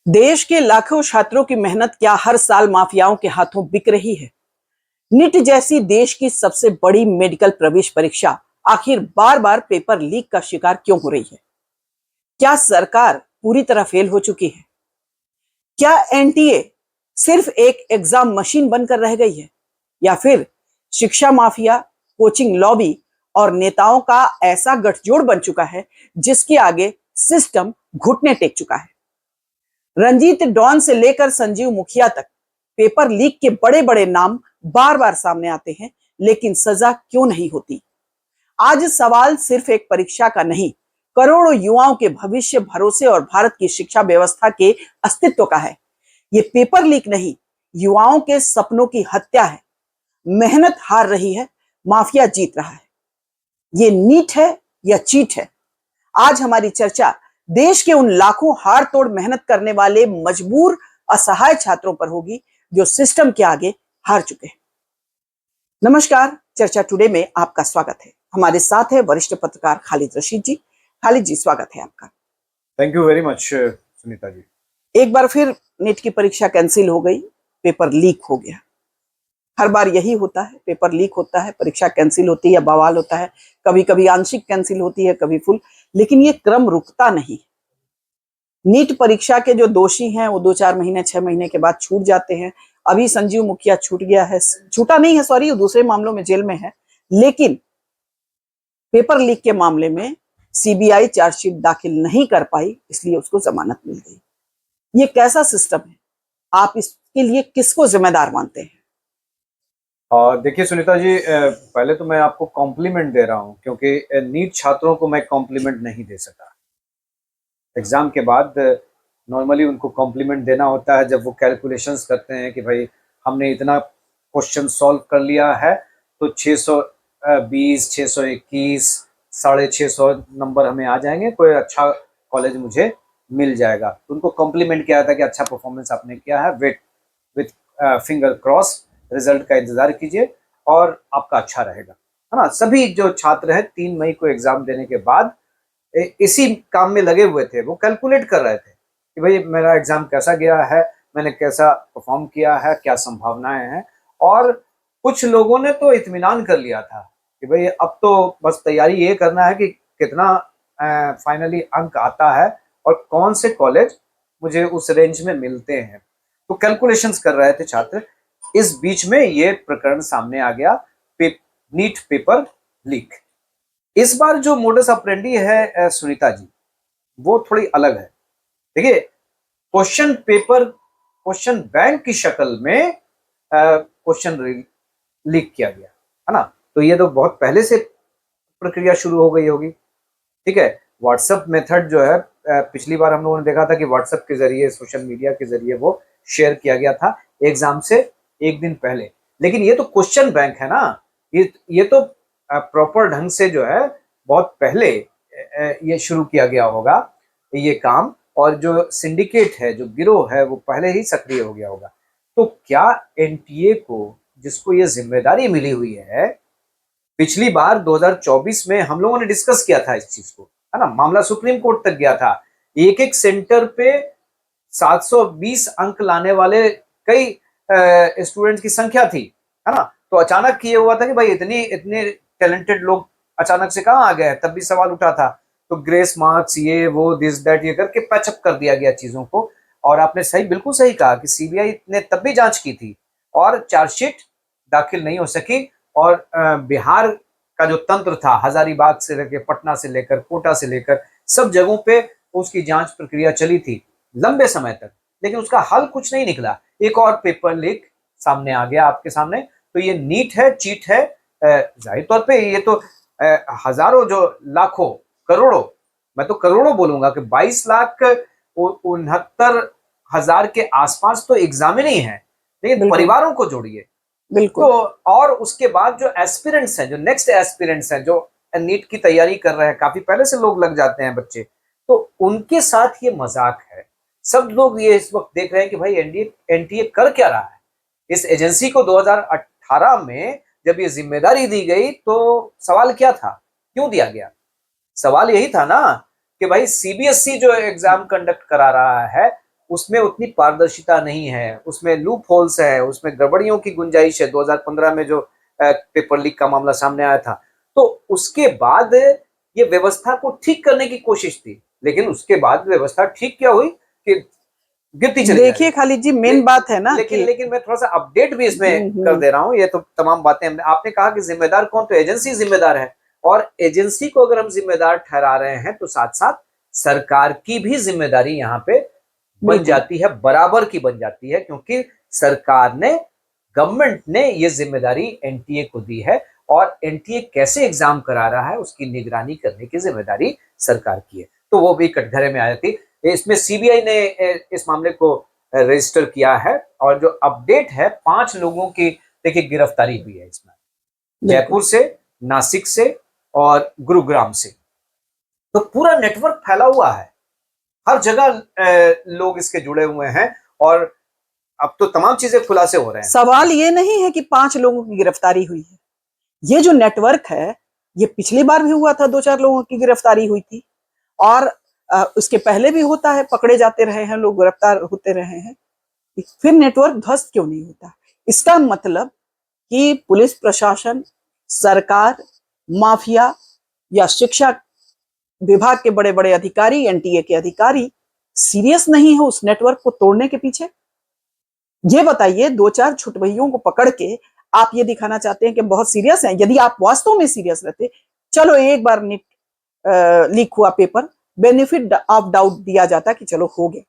देश के लाखों छात्रों की मेहनत क्या हर साल माफियाओं के हाथों बिक रही है? नीट जैसी देश की सबसे बड़ी मेडिकल प्रवेश परीक्षा आखिर बार बार पेपर लीक का शिकार क्यों हो रही है? क्या सरकार पूरी तरह फेल हो चुकी है? क्या एनटीए सिर्फ एक एग्जाम मशीन बनकर रह गई है, या फिर शिक्षा माफिया, कोचिंग लॉबी और नेताओं का ऐसा गठजोड़ बन चुका है जिसके आगे सिस्टम घुटने टेक चुका है? रंजीत डॉन से लेकर संजीव मुखिया तक पेपर लीक के बड़े बड़े नाम बार बार सामने आते हैं, लेकिन सजा क्यों नहीं होती? आज सवाल सिर्फ एक परीक्षा का नहीं, करोड़ों युवाओं के भविष्य, भरोसे और भारत की शिक्षा व्यवस्था के अस्तित्व का है। ये पेपर लीक नहीं, युवाओं के सपनों की हत्या है। मेहनत हार रही है, माफिया जीत रहा है। ये नीट है या चीट है? आज हमारी चर्चा देश के उन लाखों हार तोड़ मेहनत करने वाले मजबूर, असहाय छात्रों पर होगी जो सिस्टम के आगे हार चुके हैं। नमस्कार, चर्चा टुडे में आपका स्वागत है। हमारे साथ है वरिष्ठ पत्रकार खालिद रशीद जी। खालिद जी, स्वागत है आपका। Thank you very much Sunita ji. एक बार फिर नीट की परीक्षा कैंसिल हो गई, पेपर लीक हो गया। हर बार यही होता है, पेपर लीक होता है, परीक्षा कैंसिल होती है, बवाल होता है। कभी कभी आंशिक कैंसिल होती है, कभी फुल, लेकिन ये क्रम रुकता नहीं। नीट परीक्षा के जो दोषी हैं वो 2-4 महीने, 6 महीने के बाद छूट जाते हैं। अभी संजीव मुखिया छूट गया है, छूटा नहीं है, सॉरी, वो दूसरे मामलों में जेल में है। लेकिन पेपर लीक के मामले में सीबीआई चार्जशीट दाखिल नहीं कर पाई, इसलिए उसको जमानत मिल गई। ये कैसा सिस्टम है? आप इसके लिए किसको जिम्मेदार मानते हैं? देखिए सुनीता जी, पहले तो मैं आपको कॉम्प्लीमेंट दे रहा हूं, क्योंकि नीट छात्रों को मैं कॉम्प्लीमेंट नहीं दे सका। एग्जाम के बाद नॉर्मली उनको कॉम्प्लीमेंट देना होता है जब वो कैलकुलेशंस करते हैं कि भाई हमने इतना क्वेश्चन सॉल्व कर लिया है तो 620, 621, 650 नंबर हमें आ जाएंगे, कोई अच्छा कॉलेज मुझे मिल जाएगा। तो उनको कॉम्प्लीमेंट किया था कि अच्छा परफॉर्मेंस आपने किया है, wait with finger cross, result का इंतजार कीजिए और आपका अच्छा रहेगा, है ना। सभी जो छात्र हैं 3 मई को एग्जाम देने के बाद इसी काम में लगे हुए थे। वो कैलकुलेट कर रहे थे कि भाई मेरा एग्जाम कैसा गया है, मैंने कैसा परफॉर्म किया है, क्या संभावनाएं हैं। और कुछ लोगों ने तो इत्मीनान कर लिया था कि भाई अब तो बस तैयारी ये करना है कि कितना फाइनली अंक आता है और कौन से कॉलेज मुझे उस रेंज में मिलते हैं। तो कैलकुलेशंस कर रहे थे छात्र। इस बीच में ये प्रकरण सामने आ गया, नीट पेपर लीक। इस बार जो मोडस ऑपरेंडी है सुनीता जी, वो थोड़ी अलग है। देखिए, क्वेश्चन पेपर क्वेश्चन बैंक की शक्ल में क्वेश्चन लीक किया गया, है ना। तो ये तो बहुत पहले से प्रक्रिया शुरू हो गई होगी, ठीक है। व्हाट्सएप मेथड जो है, पिछली बार हम लोगों ने देखा था कि व्हाट्सएप के जरिए, सोशल मीडिया के जरिए वो शेयर किया गया था एग्जाम से एक दिन पहले। लेकिन ये तो क्वेश्चन बैंक है ना, ये तो प्रॉपर ढंग से जो है बहुत पहले ये शुरू किया गया होगा ये काम, और जो सिंडिकेट है, जो गिरोह है, वो पहले ही सक्रिय हो गया होगा। तो क्या एनटीए को, जिसको ये जिम्मेदारी मिली हुई है, पिछली बार 2024 में हम लोगों ने डिस्कस किया था इस चीज को, है ना। मामला सुप्रीम कोर्ट तक गया था। एक एक सेंटर पे 720 अंक लाने वाले कई स्टूडेंट्स की संख्या थी, है ना। तो अचानक ये हुआ था कि भाई इतने इतने टैलेंटेड लोग अचानक से कहाँ आ गए, तब भी सवाल उठा था। तो ग्रेस मार्क्स, ये वो, दिस दैट, ये करके पैचअप कर दिया गया चीजों को। और आपने बिल्कुल सही कहा कि सीबीआई ने तब भी जांच की थी और चार्जशीट दाखिल नहीं हो सकी। और बिहार का जो तंत्र था, हजारीबाग से लेकर, पटना से लेकर, कोटा से लेकर, सब जगहों पे उसकी जांच प्रक्रिया चली थी लंबे समय तक, लेकिन उसका हल कुछ नहीं निकला। एक और पेपर लीक सामने आ गया आपके सामने। तो ये नीट है, चीट है। जाहिर तौर पे ये तो हजारों, जो लाखों, करोड़ों, मैं तो करोड़ों बोलूंगा कि 22,69,000 के आसपास तो एग्जाम ही नहीं है। लेकिन परिवारों को जोड़िए बिल्कुल। तो, और उसके बाद जो एस्पिरेंट्स हैं, जो नेक्स्ट एस्पिरेंट्स हैं, जो नीट की तैयारी कर रहे हैं, काफी पहले से लोग लग जाते हैं बच्चे, तो उनके साथ ये मजाक है। सब लोग ये इस वक्त देख रहे हैं कि भाई एनटीए कर क्या रहा है। इस एजेंसी को 2018 में जब ये जिम्मेदारी दी गई तो सवाल क्या था, क्यों दिया गया? सवाल यही था ना कि भाई सीबीएसई जो एग्जाम कंडक्ट करा रहा है उसमें उतनी पारदर्शिता नहीं है, उसमें लूप होल्स है, उसमें गड़बड़ियों की गुंजाइश है। 2015 में जो पेपर लीक का मामला सामने आया था, तो उसके बाद ये व्यवस्था को ठीक करने की कोशिश थी, लेकिन उसके बाद व्यवस्था ठीक क्या हुई कि गिरती चली जा रही देखिए है। खालिद जी, मेन बात है ना लेकिन कि लेकिन मैं थोड़ा सा अपडेट भी इसमें कर दे रहा हूं। ये तो तमाम बातें आपने कहा कि जिम्मेदार कौन, तो एजेंसी जिम्मेदार है, और एजेंसी को अगर हम जिम्मेदार ठहरा रहे हैं तो साथ साथ सरकार की भी जिम्मेदारी यहाँ पे बन बिल्कुल। जाती है, बराबर की बन जाती है, क्योंकि सरकार ने, गवर्नमेंट ने ये जिम्मेदारी एनटीए को दी है, और एनटीए कैसे एग्जाम करा रहा है उसकी निगरानी करने की जिम्मेदारी सरकार की है। तो वो भी कटघरे में आ जाती। इसमें सीबीआई ने इस मामले को रजिस्टर किया है, और जो अपडेट है 5 लोगों की देखिए गिरफ्तारी हुई है इसमें, जयपुर से, नासिक से और गुरुग्राम से। तो पूरा नेटवर्क फैला हुआ है, हर जगह लोग इसके जुड़े हुए हैं, और अब तो तमाम चीजें खुलासे हो रहे हैं। सवाल ये नहीं है कि 5 लोगों की गिरफ्तारी हुई है, ये जो नेटवर्क है ये पिछली बार भी हुआ था, 2-4 लोगों की गिरफ्तारी हुई थी, और उसके पहले भी होता है, पकड़े जाते रहे हैं लोग, गिरफ्तार होते रहे हैं, फिर नेटवर्क ध्वस्त क्यों नहीं होता? इसका मतलब कि पुलिस प्रशासन, सरकार, माफिया या शिक्षा विभाग के बड़े बड़े अधिकारी, एनटीए के अधिकारी सीरियस नहीं है उस नेटवर्क को तोड़ने के पीछे। ये बताइए, 2-4 छुटभइयों को पकड़ के आप ये दिखाना चाहते हैं कि बहुत सीरियस हैं? यदि आप वास्तव में सीरियस रहते, चलो एक बार नीट लीक हुआ पेपर, बेनिफिट ऑफ डाउट दिया जाता कि चलो हो गया।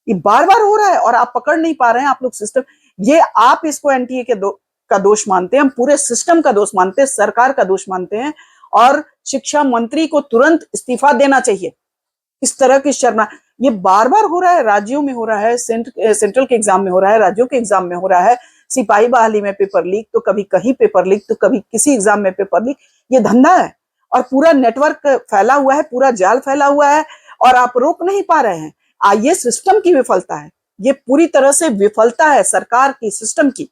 ये बार बार हो रहा है और आप पकड़ नहीं पा रहे हैं, आप लोग सिस्टम, ये आप इसको एनटीए के का दोष मानते हैं, हम पूरे सिस्टम का दोष मानते हैं, सरकार का दोष मानते हैं, और शिक्षा मंत्री को तुरंत इस्तीफा देना चाहिए। इस तरह की शर्मा, ये बार बार हो रहा है, राज्यों में हो रहा है, सेंट्रल के एग्जाम में हो रहा है, राज्यों के एग्जाम में हो रहा है, सिपाही बहाली में पेपर लीक, तो कभी कहीं पेपर लीक, तो कभी किसी एग्जाम में पेपर लीक। ये धंधा है, और पूरा नेटवर्क फैला हुआ है, पूरा जाल फैला हुआ है, और आप रोक नहीं पा रहे हैं। ये सिस्टम की विफलता है, ये पूरी तरह से विफलता है सरकार की, सिस्टम की।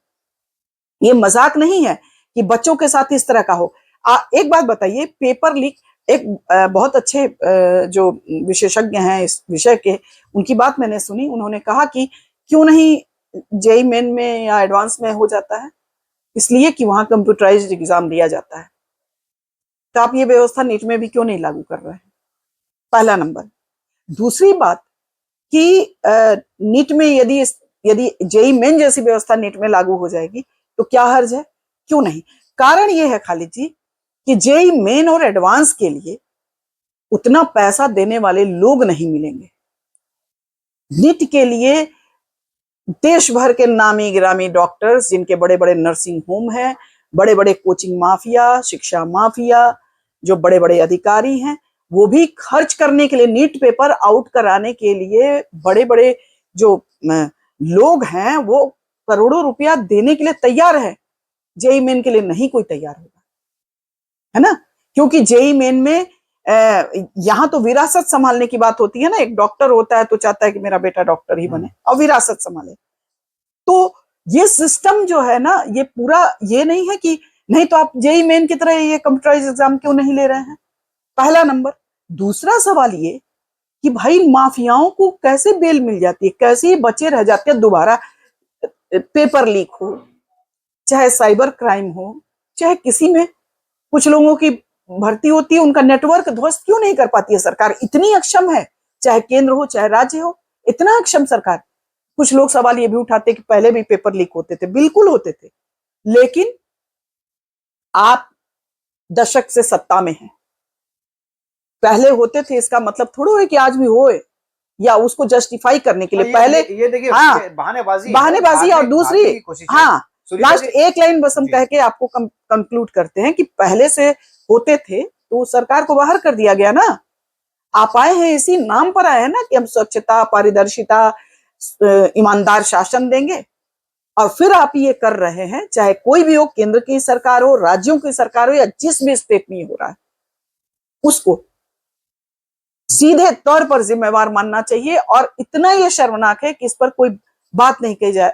ये मजाक नहीं है कि बच्चों के साथ इस तरह का हो। एक बात बताइए, पेपर लीक, एक बहुत अच्छे जो विशेषज्ञ हैं इस विषय के, उनकी बात मैंने सुनी, उन्होंने कहा कि क्यों नहीं जेईई मेन में या एडवांस में हो जाता है, इसलिए कि वहां कंप्यूटराइज्ड एग्जाम दिया जाता है। तो आप ये व्यवस्था नीट में भी क्यों नहीं लागू कर रहे हैं? पहला नंबर। दूसरी बात कि नीट में यदि यदि जेईई मेन जैसी व्यवस्था नीट में लागू हो जाएगी तो क्या हर्ज है? क्यों नहीं? कारण ये है खालिद जी कि जेईई मेन और एडवांस के लिए उतना पैसा देने वाले लोग नहीं मिलेंगे। नीट के लिए देश भर के नामी गिरामी डॉक्टर्स, जिनके बड़े बड़े नर्सिंग होम हैं, बड़े बड़े कोचिंग माफिया, शिक्षा माफिया, जो बड़े बड़े अधिकारी हैं, वो भी खर्च करने के लिए, नीट पेपर आउट कराने के लिए बड़े बड़े जो लोग हैं वो करोड़ों रुपया देने के लिए तैयार है। जेईई मेन के लिए नहीं कोई तैयार होगा, है ना? क्योंकि जेईई मेन में यहां तो विरासत संभालने की बात होती है ना, एक डॉक्टर होता है तो चाहता है कि मेरा बेटा डॉक्टर ही बने और विरासत संभाले। तो ये सिस्टम जो है ना, ये पूरा, ये नहीं है कि नहीं तो आप जेईई मेन की तरह ये कंप्यूटराइज एग्जाम क्यों नहीं ले रहे हैं? पहला नंबर। दूसरा सवाल ये कि भाई माफियाओं को कैसे बेल मिल जाती है, कैसे बचे रह जाते हैं दोबारा? पेपर लीक हो, चाहे साइबर क्राइम हो, चाहे किसी में कुछ लोगों की भर्ती होती है, उनका नेटवर्क ध्वस्त क्यों नहीं कर पाती है सरकार? इतनी अक्षम है, चाहे केंद्र हो चाहे राज्य हो, इतना अक्षम सरकार। कुछ लोग सवाल ये भी उठाते कि पहले भी पेपर लीक होते थे, बिल्कुल होते थे, लेकिन आप दशक से सत्ता में हैं, पहले होते थे इसका मतलब थोड़ा है कि आज भी होए, या उसको जस्टिफाई करने के लिए पहले ये देखिए, हाँ, बहानेबाजी। और दूसरी, हाँ, लास्ट एक लाइन बस हम कह के आपको कंक्लूड करते हैं कि पहले से होते थे तो सरकार को बाहर कर दिया गया ना। आप आए हैं इसी नाम पर आए हैं ना कि हम स्वच्छता, पारदर्शिता, ईमानदार शासन देंगे, और फिर आप ये कर रहे हैं, चाहे कोई भी हो, केंद्र की सरकार हो, राज्यों की सरकार हो, या जिस भी स्टेट में हो रहा है, उसको सीधे तौर पर जिम्मेवार मानना चाहिए। और इतना ये शर्मनाक है कि इस पर कोई बात नहीं कही जाए,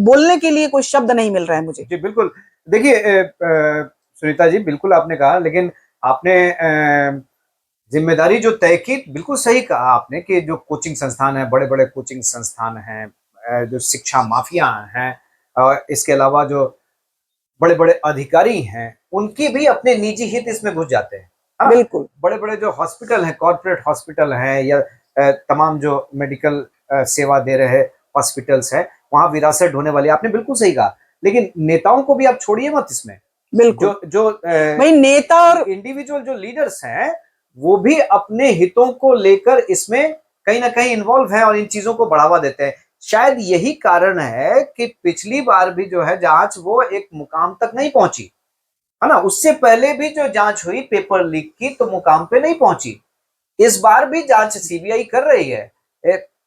बोलने के लिए कोई शब्द नहीं मिल रहा है मुझे। जी बिल्कुल। देखिए सुनीता जी, बिल्कुल आपने कहा, लेकिन आपने जिम्मेदारी जो तय की, बिल्कुल सही कहा आपने कि जो कोचिंग संस्थान है, बड़े बड़े कोचिंग संस्थान हैं, जो शिक्षा माफिया हैं, इसके अलावा जो बड़े बड़े अधिकारी हैं, उनकी भी अपने निजी हित इसमें घुस जाते हैं। हाँ, बिल्कुल बड़े बड़े जो हॉस्पिटल हैं, कॉर्पोरेट हॉस्पिटल हैं, या तमाम जो मेडिकल सेवा दे रहे हॉस्पिटल्स हैं, वहां विरासत ढोने वाली, आपने बिल्कुल सही कहा। लेकिन नेताओं को भी आप छोड़िए मत इसमें। बिल्कुल जो जो भाई, नेता और इंडिविजुअल जो लीडर्स हैं, वो भी अपने हितों को लेकर इसमें कहीं ना कहीं इन्वॉल्व हैं और इन चीजों को बढ़ावा देते हैं। शायद यही कारण है कि पिछली बार भी जो है जांच वो एक मुकाम तक नहीं पहुंची, है ना। उससे पहले भी जो जांच हुई पेपर लीक की, तो मुकाम पे नहीं पहुंची। इस बार भी जांच सीबीआई कर रही है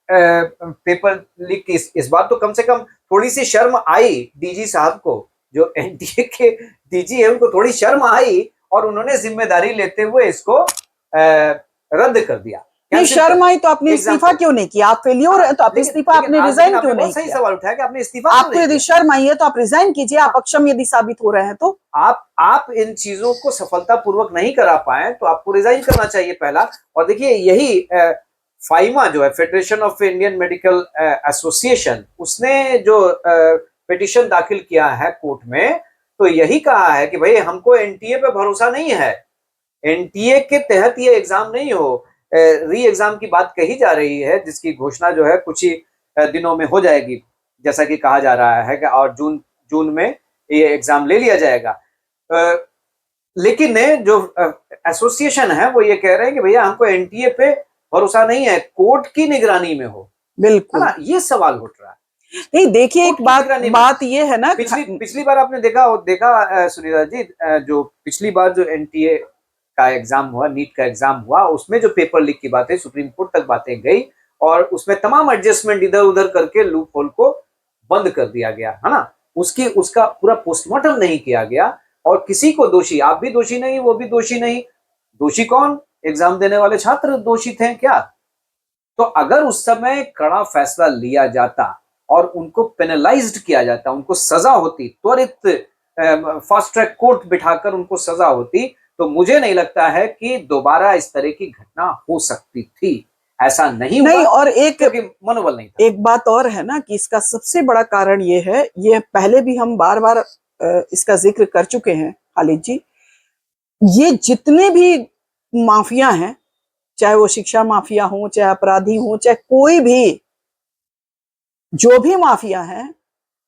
पेपर लीक की। इस बार तो कम से कम थोड़ी सी शर्म आई डीजी साहब को, जो एनटीए के डीजी है, उनको थोड़ी शर्म आई और उन्होंने जिम्मेदारी लेते हुए इसको रद्द कर दिया। नहीं, शर्म आई तो आपने एग्जाम इस्तीफा क्यों नहीं किया? आप फेल्योर है तो आप इस्तीफा, आपने रिजाइन क्यों नहीं बहुत सही किया? सवाल उठाया कि आपने इस्तीफा क्यों आपको नहीं यदि किया? शर्म आई है तो आप रिजाइन कीजिए। आप अक्षम यदि साबित हो रहे हैं तो आप इन चीजों को सफलतापूर्वक नहीं करा पाए तो आपको रिजाइन करना चाहिए पहला। और देखिए, यही फाइमा जो है, federation of Indian medical association, उसने जो पिटिशन दाखिल किया है कोर्ट में, तो यही कहा है कि भाई हमको एनटीए पे भरोसा नहीं है, एनटीए के तहत ये एग्जाम नहीं हो। री एग्जाम की बात कही जा रही है, जिसकी घोषणा जो है कुछ ही दिनों में हो जाएगी, जैसा कि कहा जा रहा है कि और जून में ये एग्जाम ले लिया जाएगा। लेकिन जो एसोसिएशन है वो ये कह रहे हैं कि भैया हमको एनटीए पे भरोसा नहीं है, कोर्ट की निगरानी में हो, है बिल्कुल ना। ये सवाल उठ रहा है। नहीं। देखिए, एक बात ये है ना, पिछली बार आपने देखा सुनीता जी, जो पिछली बार जो एनटीए का एग्जाम हुआ, नीट का एग्जाम हुआ, उसमें जो पेपर लीक की बातें सुप्रीम कोर्ट तक बातें गई और उसमें तमाम एडजस्टमेंट इधर उधर करके लूप होल को बंद कर दिया गया, है ना। उसका पूरा पोस्टमार्टम नहीं किया गया और किसी को दोषी, आप भी दोषी नहीं, वो भी दोषी नहीं। दोषी कौन? एग्जाम देने वाले छात्र दोषी थे क्या? तो अगर उस समय कड़ा फैसला लिया जाता और उनको पेनलाइज्ड किया जाता, उनको सजा होती, त्वरित फास्ट ट्रैक कोर्ट बिठाकर उनको सजा होती, तो मुझे नहीं लगता है कि दोबारा इस तरह की घटना हो सकती थी। ऐसा नहीं हुआ, और एक मनोबल नहीं था। एक बात और है ना कि इसका सबसे बड़ा कारण ये है, ये पहले भी हम बार बार इसका जिक्र कर चुके हैं खालिद जी, ये जितने भी माफिया हैं, चाहे वो शिक्षा माफिया हो, चाहे अपराधी हो, चाहे कोई भी, जो भी माफिया है,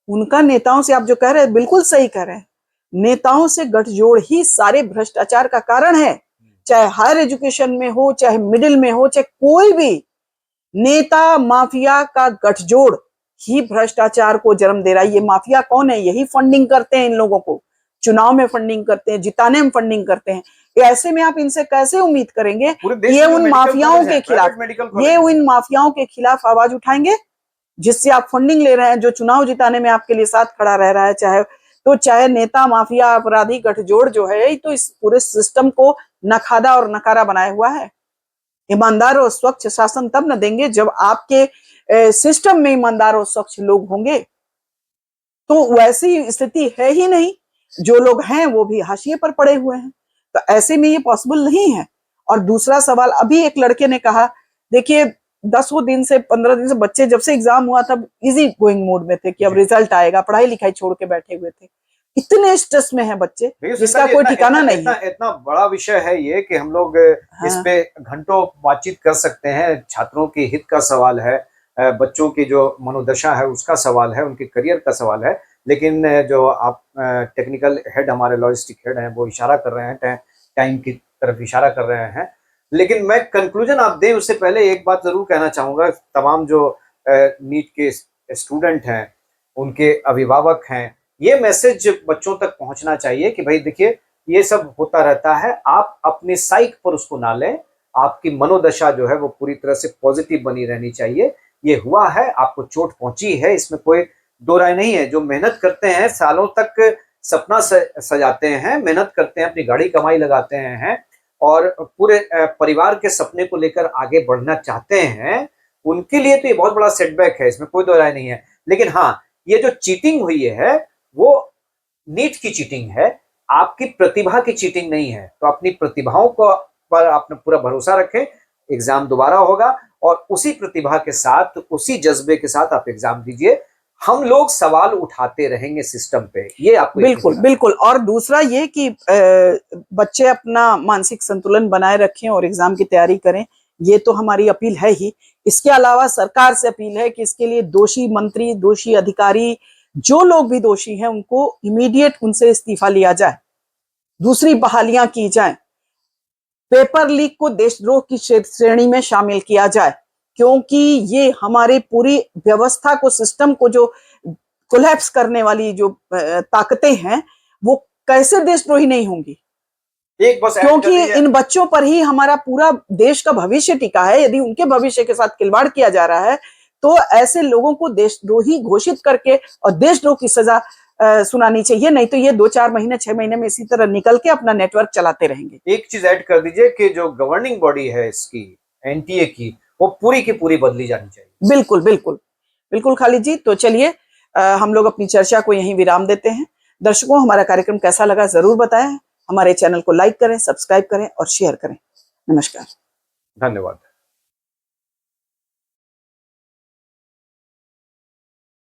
उनका नेताओं से, आप जो कह रहे हैं बिल्कुल सही कह रहे हैं, नेताओं से गठजोड़ ही सारे भ्रष्टाचार का कारण है। चाहे हायर एजुकेशन में हो, चाहे मिडिल में हो, चाहे कोई भी, नेता माफिया का गठजोड़ ही भ्रष्टाचार को जन्म दे रहा है। ये माफिया कौन है? यही फंडिंग करते हैं इन लोगों को, चुनाव में फंडिंग करते हैं, जिताने में फंडिंग करते हैं। ऐसे में आप इनसे कैसे उम्मीद करेंगे ये उन माफियाओं के खिलाफ, आवाज उठाएंगे जिससे आप फंडिंग ले रहे हैं, जो चुनाव जिताने में आपके लिए साथ खड़ा रह रहा है। चाहे नेता माफिया अपराधी गठजोड़ जो है, तो इस पूरे सिस्टम को नखादा और नकारा बनाया हुआ है। ईमानदार और स्वच्छ शासन तब न देंगे जब आपके सिस्टम में ईमानदार और स्वच्छ लोग होंगे। तो वैसी स्थिति है ही नहीं, जो लोग हैं वो भी हाशिए पर पड़े हुए हैं। तो ऐसे में ये पॉसिबल नहीं है। और दूसरा सवाल, अभी एक लड़के ने कहा, देखिए 10 दिन से 15 दिन से बच्चे जब से एग्जाम हुआ तब इजी गोइंग मोड में थे कि अब रिजल्ट आएगा, पढ़ाई लिखाई छोड़ के बैठे हुए थे। इतने स्ट्रेस में है बच्चे जिसका कोई ठिकाना नहीं है। इतना बड़ा विषय है ये कि हम लोग इस पे घंटों बातचीत कर सकते हैं। छात्रों के हित का सवाल है, बच्चों की जो मनोदशा है उसका सवाल है, उनके करियर का सवाल है। लेकिन जो आप टेक्निकल हेड, हमारे लॉजिस्टिक हेड हैं, वो इशारा कर रहे हैं, टाइम की तरफ इशारा कर रहे हैं। लेकिन मैं कंक्लूजन आप दें उससे पहले एक बात जरूर कहना चाहूंगा। तमाम जो नीट के स्टूडेंट हैं, उनके अभिभावक हैं, ये मैसेज बच्चों तक पहुंचना चाहिए कि भाई देखिए, ये सब होता रहता है, आप अपने साइक पर उसको ना लें। आपकी मनोदशा जो है वो पूरी तरह से पॉजिटिव बनी रहनी चाहिए। ये हुआ है, आपको चोट पहुंची है, इसमें कोई दो राय नहीं है। जो मेहनत करते हैं, सालों तक सपना सजाते हैं, मेहनत करते हैं, अपनी गाड़ी कमाई लगाते हैं और पूरे परिवार के सपने को लेकर आगे बढ़ना चाहते हैं, उनके लिए तो ये बहुत बड़ा सेटबैक है, इसमें कोई दो राय नहीं है। लेकिन हाँ, ये जो चीटिंग हुई है वो नीट की चीटिंग है, आपकी प्रतिभा की चीटिंग नहीं है। तो अपनी प्रतिभाओं को पर आपने पूरा भरोसा रखें, एग्जाम दोबारा होगा और उसी प्रतिभा के साथ, उसी जज्बे के साथ आप एग्जाम दीजिए। हम लोग सवाल उठाते रहेंगे सिस्टम पे, ये आपको बिल्कुल बिल्कुल। और दूसरा ये कि बच्चे अपना मानसिक संतुलन बनाए रखें और एग्जाम की तैयारी करें, ये तो हमारी अपील है ही। इसके अलावा सरकार से अपील है कि इसके लिए दोषी मंत्री, दोषी अधिकारी, जो लोग भी दोषी हैं, उनको इमीडिएट उनसे इस्तीफा लिया जाए, दूसरी बहालियां की जाए, पेपर लीक को देशद्रोह की श्रेणी में शामिल किया जाए, क्योंकि ये हमारे पूरी व्यवस्था को, सिस्टम को जो कोलैप्स करने वाली जो ताकतें हैं, वो कैसे देशद्रोही नहीं होंगी। एक बस क्योंकि इन बच्चों पर ही हमारा पूरा देश का भविष्य टिका है। यदि उनके भविष्य के साथ खिलवाड़ किया जा रहा है तो ऐसे लोगों को देशद्रोही घोषित करके और देशद्रोह की सजा सुनानी चाहिए, नहीं तो ये 2-4 महीने 6 महीने में इसी तरह निकल के अपना नेटवर्क चलाते रहेंगे। एक चीज ऐड कर दीजिए कि जो गवर्निंग बॉडी है इसकी, एनटीए की, वो पूरी की पूरी बदली जानी चाहिए। बिल्कुल बिल्कुल बिल्कुल खालिद जी। तो चलिए हम लोग अपनी चर्चा को यहीं विराम देते हैं। दर्शकों, हमारा कार्यक्रम कैसा लगा जरूर बताएं। हमारे चैनल को लाइक करें, सब्सक्राइब करें और शेयर करें। नमस्कार। धन्यवाद।